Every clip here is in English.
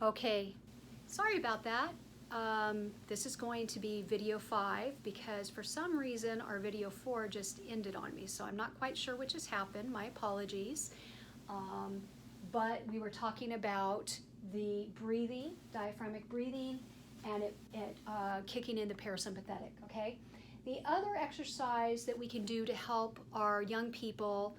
Okay, sorry about that. This is going to be video 5 because for some reason our video 4 just ended on me, so I'm not quite sure which has happened. My apologies. Um, but we were talking about the breathing, diaphragmatic breathing, and it kicking in the parasympathetic, okay? The other exercise that we can do to help our young people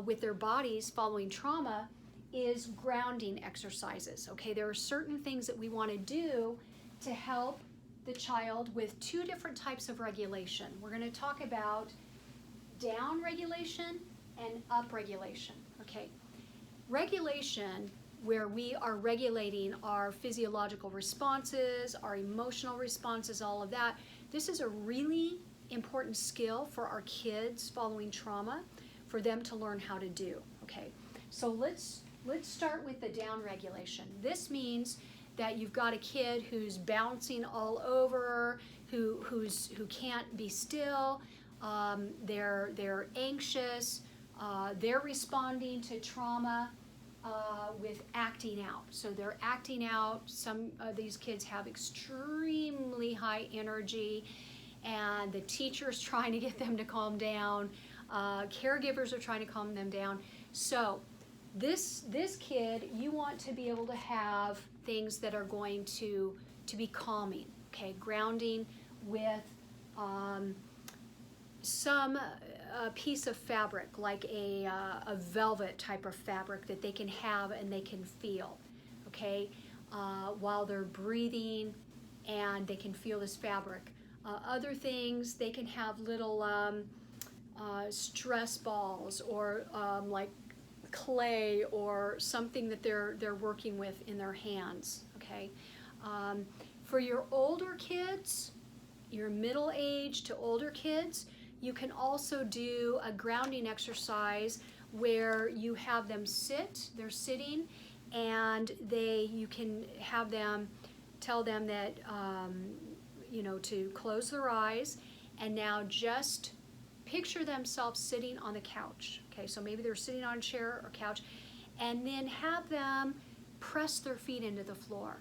with their bodies following trauma is grounding exercises, okay? There are certain things that we want to do to help the child with two different types of regulation. We're going to talk about down regulation and up regulation, okay? Regulation, where we are regulating our physiological responses, our emotional responses, all of that. This is a really important skill for our kids following trauma, for them to learn how to do, okay? So let's start with the down regulation. This means that you've got a kid who's bouncing all over, who can't be still, they're anxious, they're responding to trauma with acting out. So they're acting out. Some of these kids have extremely high energy, and the teacher's trying to get them to calm down. Caregivers are trying to calm them down. So this kid, you want to be able to have things that are going to be calming, okay? Grounding with some piece of fabric, like a velvet type of fabric that they can have and they can feel, okay? While they're breathing, and they can feel this fabric. Other things, they can have little stress balls, or like clay, or something that they're working with in their hands, okay? For your older kids, your middle age to older kids, you can also do a grounding exercise where you have them sit, they're sitting, and you can have them, tell them that, to close their eyes, and now just picture themselves sitting on the couch. Okay, so maybe they're sitting on a chair or couch, and then have them press their feet into the floor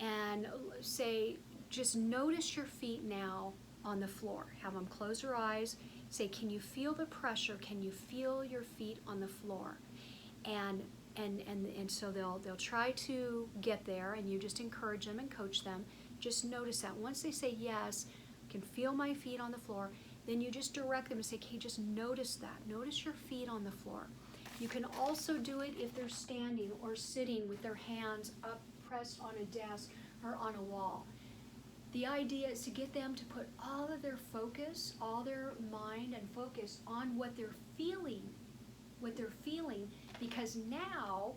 and say, just notice your feet now on the floor. Have them close their eyes, say, can you feel the pressure? Can you feel your feet on the floor? And so they'll try to get there, and you just encourage them and coach them. Just notice that. Once they say, yes, I can feel my feet on the floor, then you just direct them to say, okay, just notice that. Notice your feet on the floor. You can also do it if they're standing or sitting with their hands up pressed on a desk or on a wall. The idea is to get them to put all of their focus, all their mind and focus on what they're feeling, because now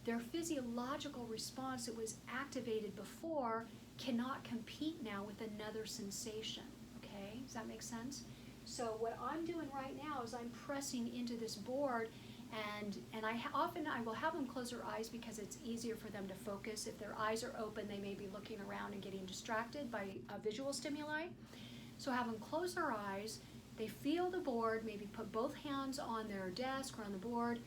their physiological response that was activated before cannot compete now with another sensation. Okay, does that make sense? So what I'm doing right now is I'm pressing into this board, and I will have them close their eyes because it's easier for them to focus. If their eyes are open, they may be looking around and getting distracted by visual stimuli. So have them close their eyes. They feel the board, maybe put both hands on their desk or on the board.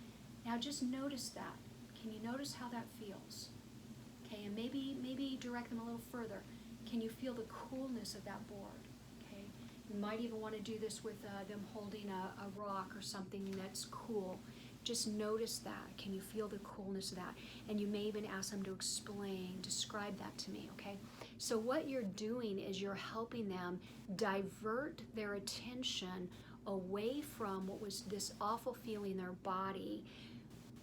Now just notice that. Can you notice how that feels? Okay, and maybe direct them a little further. Can you feel the coolness of that board? Okay, you might even want to do this with them holding a rock or something that's cool. Just notice that. Can you feel the coolness of that? And you may even ask them to describe that to me, okay? So what you're doing is you're helping them divert their attention away from what was this awful feeling in their body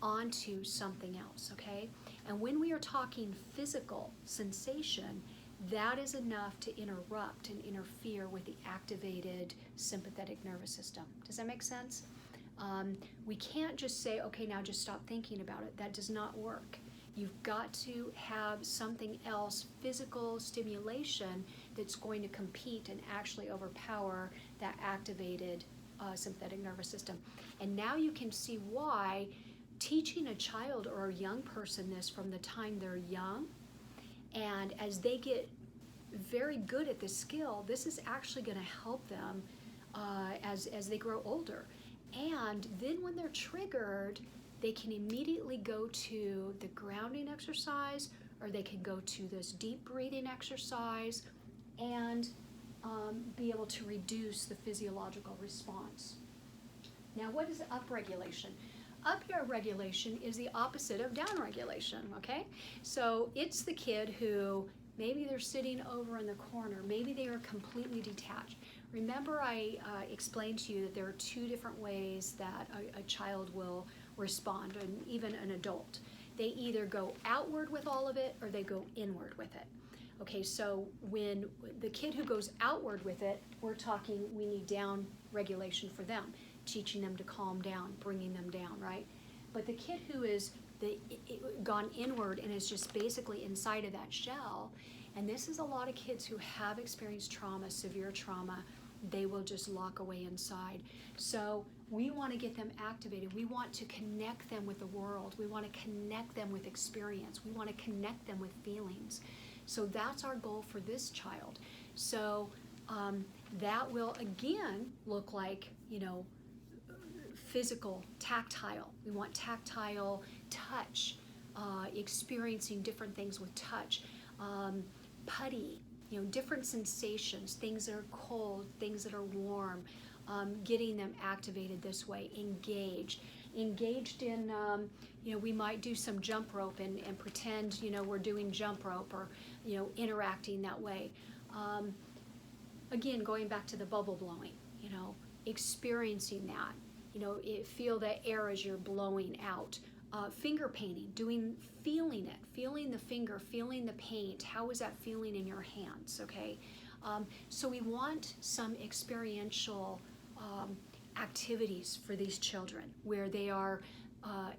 onto something else, okay? And when we are talking physical sensation, that is enough to interrupt and interfere with the activated sympathetic nervous system. Does that make sense? We can't just say, okay, now just stop thinking about it. That does not work. You've got to have something else, physical stimulation, that's going to compete and actually overpower that activated sympathetic nervous system. And now you can see why teaching a child or a young person this from the time they're young, and as they get very good at this skill, this is actually going to help them as they grow older. And then when they're triggered, they can immediately go to the grounding exercise, or they can go to this deep breathing exercise and be able to reduce the physiological response. Now, what is upregulation? Upregulation is the opposite of downregulation, okay? So it's the kid who maybe they're sitting over in the corner, maybe they are completely detached. Remember I explained to you that there are two different ways that a child will respond, and even an adult. They either go outward with all of it or they go inward with it. Okay, so when the kid who goes outward with it, we're talking we need down regulation for them, teaching them to calm down, bringing them down, right? But the kid who is gone inward and is just basically inside of that shell, and this is a lot of kids who have experienced trauma, severe trauma, they will just lock away inside. So we want to get them activated. We want to connect them with the world. We want to connect them with experience. We want to connect them with feelings. So that's our goal for this child. So that will again look like, physical, tactile. We want tactile touch, experiencing different things with touch. Putty, different sensations, things that are cold, things that are warm, getting them activated this way, engaged in, we might do some jump rope and pretend, we're doing jump rope, or, interacting that way. Again, going back to the bubble blowing, experiencing that, feel that air as you're blowing out. Finger painting, feeling it, feeling the finger, feeling the paint. How is that feeling in your hands, okay? So we want some experiential activities for these children where they are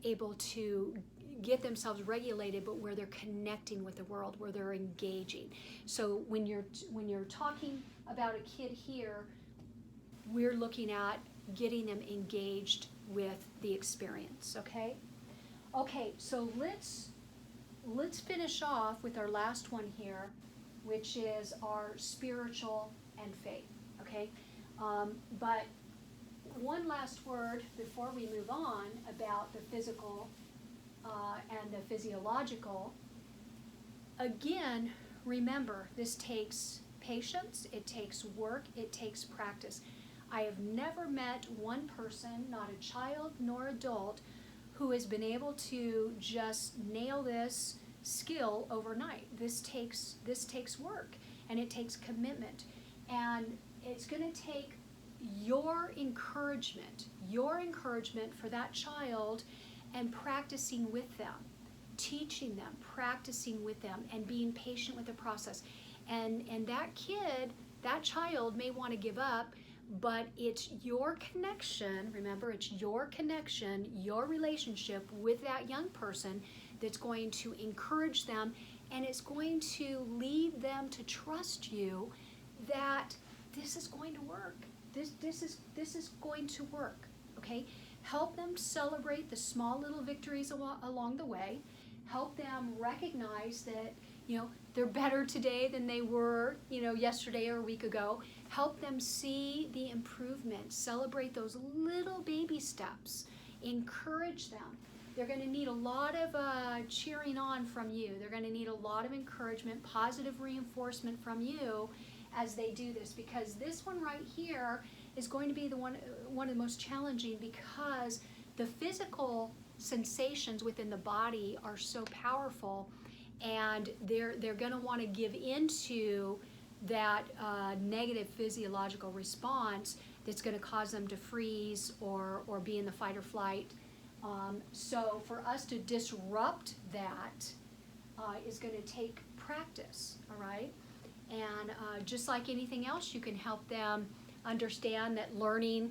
able to get themselves regulated, but where they're connecting with the world, where they're engaging. So when you're talking about a kid here, we're looking at getting them engaged with the experience, okay? Okay, so let's finish off with our last one here, which is our spiritual and faith, okay? But one last word before we move on about the physical and the physiological. Again, remember, this takes patience, it takes work, it takes practice. I have never met one person, not a child nor adult, who has been able to just nail this skill overnight. This takes work, and it takes commitment, and it's going to take your encouragement for that child, and practicing with them, teaching them, practicing with them, and being patient with the process. And that kid, that child may want to give up, but it's your connection, remember, it's your connection, your relationship with that young person that's going to encourage them, and it's going to lead them to trust you that this is going to work. This is going to work, okay? Help them celebrate the small little victories along the way. Help them recognize that, they're better today than they were, yesterday or a week ago. Help them see the improvement. Celebrate those little baby steps. Encourage them. They're going to need a lot of cheering on from you. They're going to need a lot of encouragement, positive reinforcement from you as they do this, because this one right here is going to be the one of the most challenging, because the physical sensations within the body are so powerful, and they're going to want to give into that negative physiological response that's going to cause them to freeze or be in the fight or flight. So for us to disrupt that is going to take practice, all right? And just like anything else, you can help them understand that learning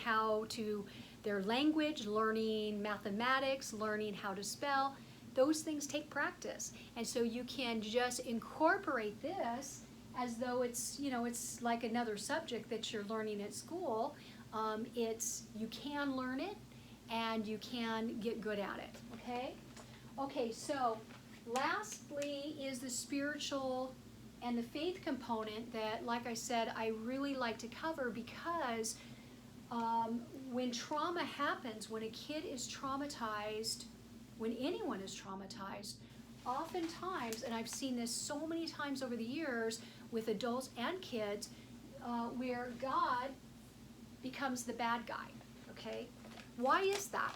how to, their language, learning mathematics, learning how to spell, those things take practice. And so you can just incorporate this as though it's, it's like another subject that you're learning at school. You can learn it, and you can get good at it, okay? Okay, so lastly is the spiritual and the faith component that, like I said, I really like to cover, because when trauma happens, when a kid is traumatized, when anyone is traumatized, oftentimes, and I've seen this so many times over the years with adults and kids, where God becomes the bad guy, okay? Why is that?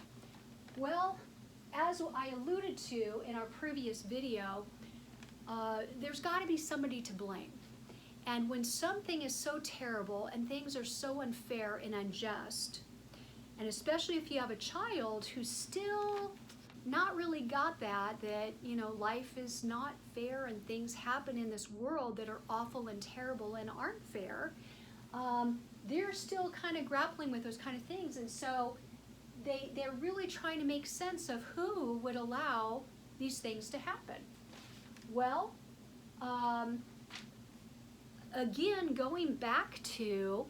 Well, as I alluded to in our previous video, there's got to be somebody to blame. And when something is so terrible and things are so unfair and unjust, and especially if you have a child who's still not really got that, you know, life is not fair and things happen in this world that are awful and terrible and aren't fair, they're still kind of grappling with those kind of things. And so they're really trying to make sense of who would allow these things to happen. Well, again, going back to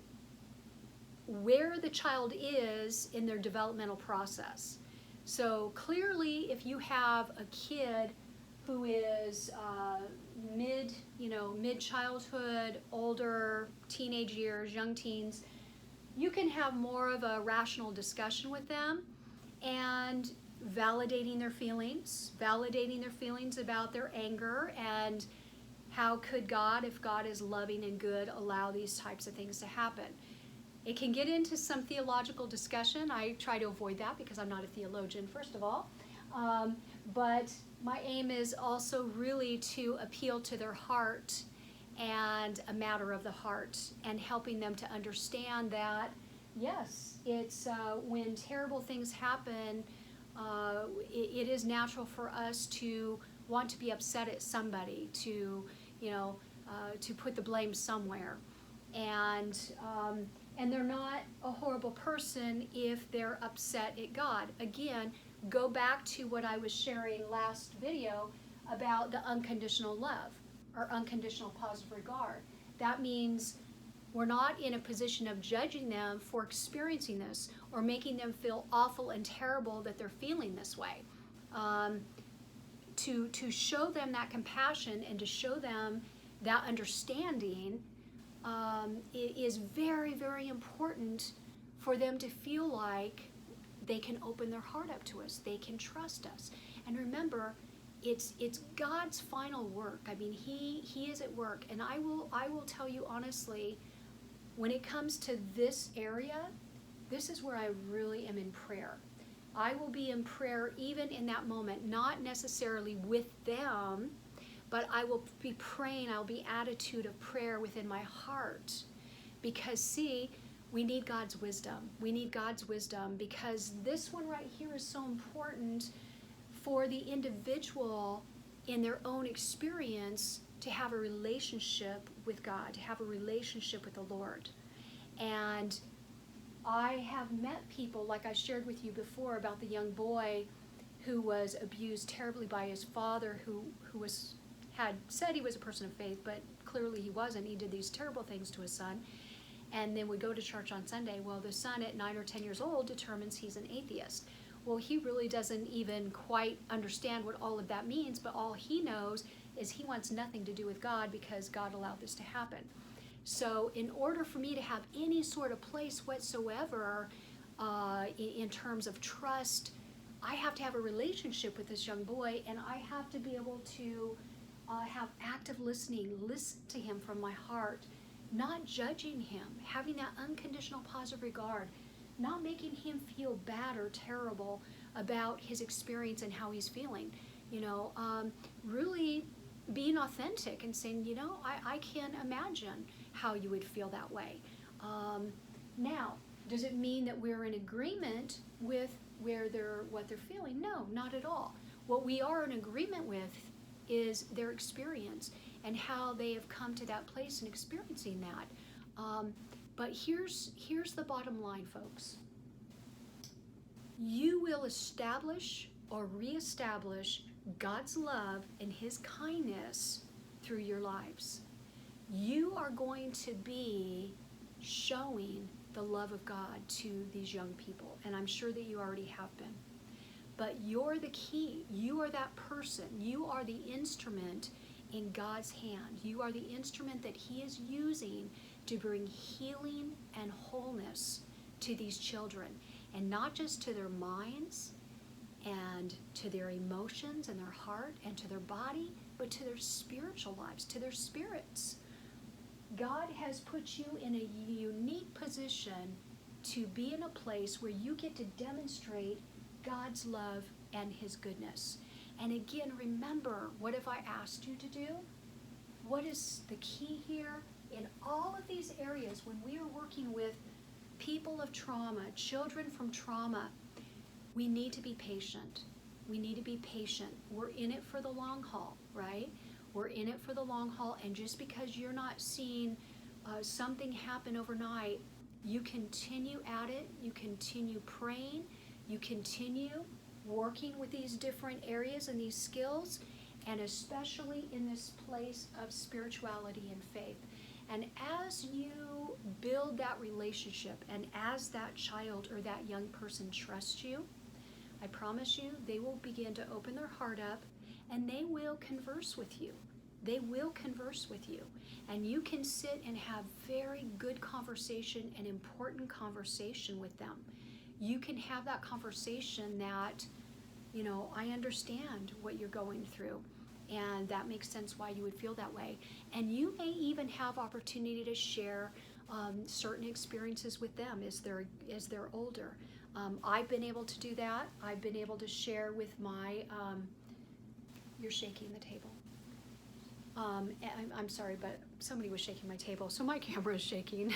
where the child is in their developmental process. So clearly, if you have a kid who is mid-childhood, older, teenage years, young teens, you can have more of a rational discussion with them and validating their feelings about their anger and how could God, if God is loving and good, allow these types of things to happen. It can get into some theological discussion. I try to avoid that because I'm not a theologian, first of all. But my aim is also really to appeal to their heart and a matter of the heart and helping them to understand that, yes, it's when terrible things happen, it is natural for us to want to be upset at somebody, to put the blame somewhere. And they're not a horrible person if they're upset at God. Again, go back to what I was sharing last video about the unconditional love or unconditional positive regard. That means we're not in a position of judging them for experiencing this or making them feel awful and terrible that they're feeling this way. To show them that compassion and to show them that understanding, it is very, very important for them to feel like they can open their heart up to us. They can trust us. And remember, it's God's final work. I mean, He is at work. And I will tell you honestly, when it comes to this area, this is where I really am in prayer. I will be in prayer even in that moment, not necessarily with them, but I will be praying, I'll be attitude of prayer within my heart. Because see, we need God's wisdom. We need God's wisdom because this one right here is so important for the individual in their own experience to have a relationship with God, to have a relationship with the Lord. And I have met people, like I shared with you before about the young boy who was abused terribly by his father, who had said he was a person of faith, but clearly he wasn't. He did these terrible things to his son. And then we go to church on Sunday. Well, the son at 9 or 10 years old determines he's an atheist. Well, he really doesn't even quite understand what all of that means, but all he knows is he wants nothing to do with God because God allowed this to happen. So in order for me to have any sort of place whatsoever in terms of trust, I have to have a relationship with this young boy, and I have to be able to have active listening, listen to him from my heart, not judging him, having that unconditional positive regard, not making him feel bad or terrible about his experience and how he's feeling. Really being authentic and saying, I can imagine how you would feel that way. Now, does it mean that we're in agreement with what they're feeling? No, not at all. What we are in agreement with is their experience and how they have come to that place and experiencing that. But here's the bottom line, folks. You will establish or reestablish God's love and His kindness through your lives. You are going to be showing the love of God to these young people, and I'm sure that you already have been. But you're the key. You are that person. You are the instrument in God's hand. You are the instrument that He is using to bring healing and wholeness to these children, and not just to their minds and to their emotions and their heart and to their body, but to their spiritual lives, to their spirits. God has put you in a unique position to be in a place where you get to demonstrate God's love and his goodness. And again, remember, what have I asked you to do? What is the key here? In all of these areas, when we are working with people of trauma, children from trauma, we need to be patient. We need to be patient. We're in it for the long haul, right? We're in it for the long haul, and just because you're not seeing something happen overnight, you continue at it, you continue praying, you continue working with these different areas and these skills, and especially in this place of spirituality and faith. And as you build that relationship, and as that child or that young person trusts you, I promise you, they will begin to open their heart up, and they will converse with you. They will converse with you. And you can sit and have very good conversation and important conversation with them. You can have that conversation that, you know, I understand what you're going through, and that makes sense why you would feel that way. And you may even have opportunity to share certain experiences with them as they're older. I've been able to do that. I've been able to share with my, you're shaking the table. I'm sorry, but somebody was shaking my table, so my camera is shaking.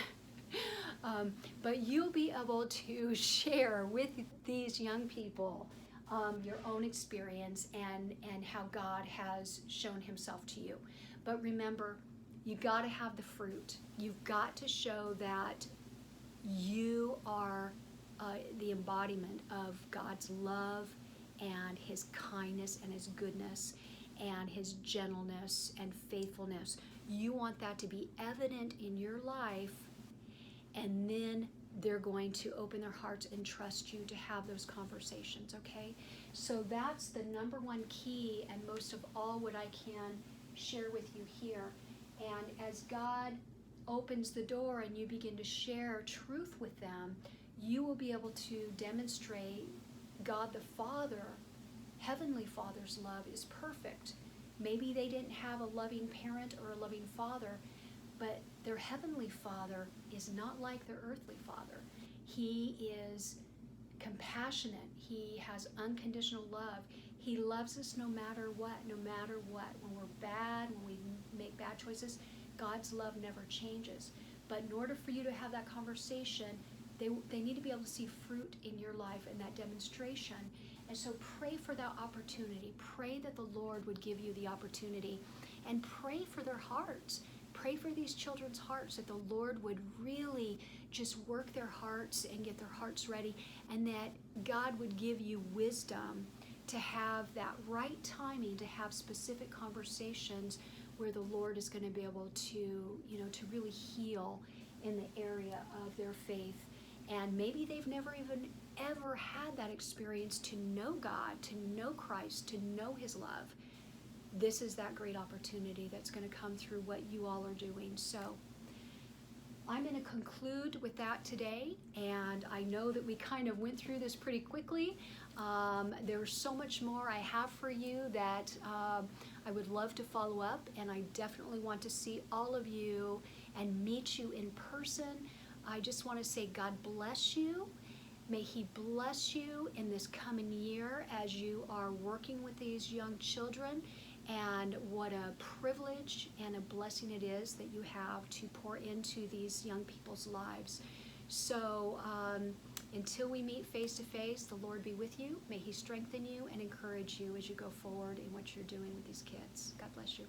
But you'll be able to share with these young people your own experience and how God has shown himself to you. But remember, you got to have the fruit. You've got to show that you are the embodiment of God's love and his kindness and his goodness and his gentleness and faithfulness. You want that to be evident in your life, and then they're going to open their hearts and trust you to have those conversations, okay? So that's the number one key, and most of all what I can share with you here. And as God opens the door and you begin to share truth with them, you will be able to demonstrate God the Father, Heavenly Father's love is perfect. Maybe they didn't have a loving parent or a loving father, but their Heavenly Father is not like their earthly father. He is compassionate. He has unconditional love. He loves us no matter what, no matter what. When we're bad, when we make bad choices, God's love never changes. But in order for you to have that conversation, they need to be able to see fruit in your life and that demonstration. And so pray for that opportunity. Pray that the Lord would give you the opportunity, and pray for their hearts. Pray for these children's hearts, that the Lord would really just work their hearts and get their hearts ready, and that God would give you wisdom to have that right timing, to have specific conversations where the Lord is going to be able to, to really heal in the area of their faith. And maybe they've never even ever had that experience to know God, to know Christ, to know his love. This is that great opportunity that's going to come through what you all are doing. So I'm going to conclude with that today, and I know that we kind of went through this pretty quickly. There's so much more I have for you that I would love to follow up, and I definitely want to see all of you and meet you in person. I just want to say God bless you. May he bless you in this coming year as you are working with these young children. And what a privilege and a blessing it is that you have to pour into these young people's lives. So until we meet face to face, the Lord be with you. May he strengthen you and encourage you as you go forward in what you're doing with these kids. God bless you.